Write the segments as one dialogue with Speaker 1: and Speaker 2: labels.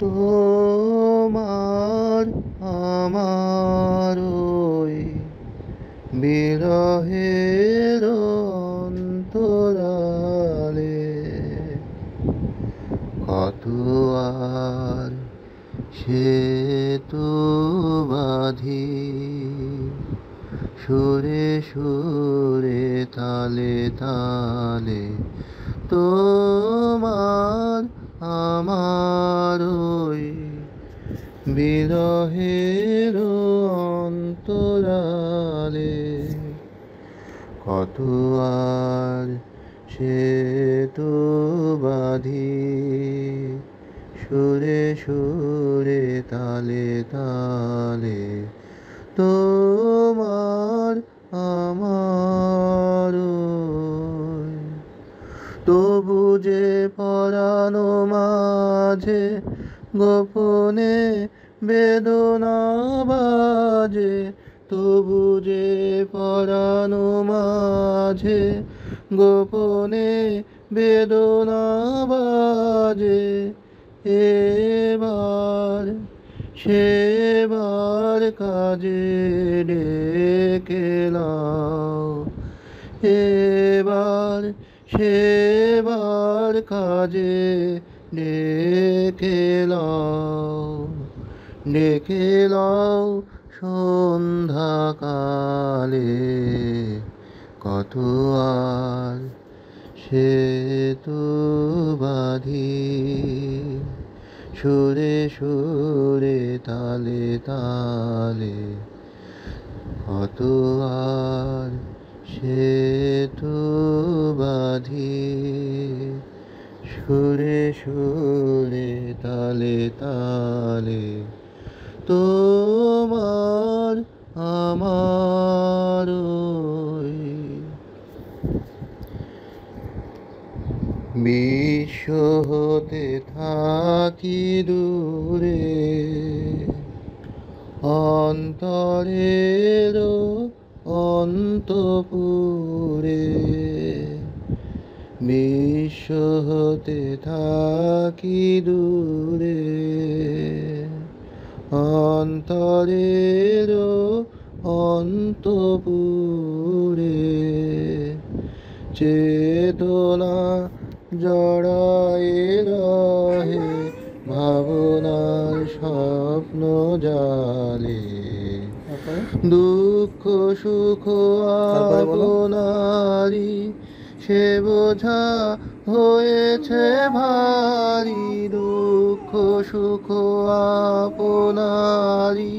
Speaker 1: তোমার আমার ওই বিরহের অন্তরালে কত আর সেতু বাঁধি সুরে সুরে তালে তালে তোমার আমার ওই বিরহের অন্তরালে কত আর সেতু বাঁধি সুরে সুরে তালে তালে তোমার আমার ওই। তবু যে পরানো মাঝে গোপনে বেদনা বাজে, তবু যে পরানো মাঝে গোপনে বেদনা বাজে, এবার সেবার কাজে ডেকে নাও, এবার সেবার কাজে ডেকে নাও, ডেকে নাও সন্ধ্যাকালে কত আর সেতু বাঁধি সুরে সুরে তালে তালে কত আর সেতু বাঁধি সুরে সুরে তালে তালে তোমার আমার ওই। বিশ্ব হতে থাকি দূরে অন্তরের অন্তপুরে, বিশ্ব হতে থাকি দূরে অন্তরের অন্তপুরে, চেতনা জড়ায়ে রহে ভাবনার স্বপ্ন জালে, দুঃখ সুখ আপনারি সে বোঝা হয়েছে ভারী, দুঃখ সুখ আপনারি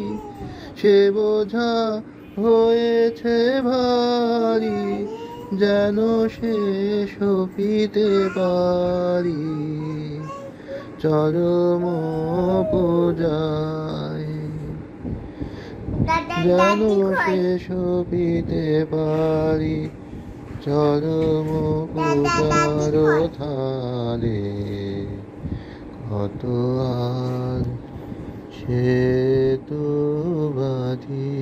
Speaker 1: সে বোঝা হয়েছে ভারী, যেন সে সপিতে পারি চরম পূজায়, যেন সে সপিতে পারি চরম পূজার থালে কত আর সেতু বাঁধি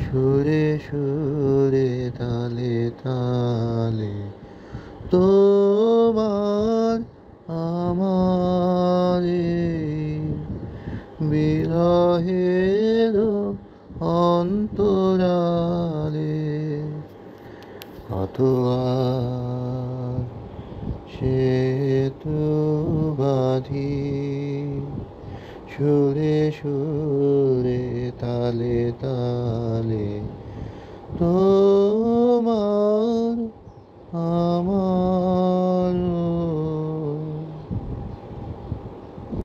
Speaker 1: সুরে সুরে তালে তালে তোমার আমার বিরহের অন্তরালে কত আর সেতু বাঁধি সুরে সুরে তালে তালে তোমার আমার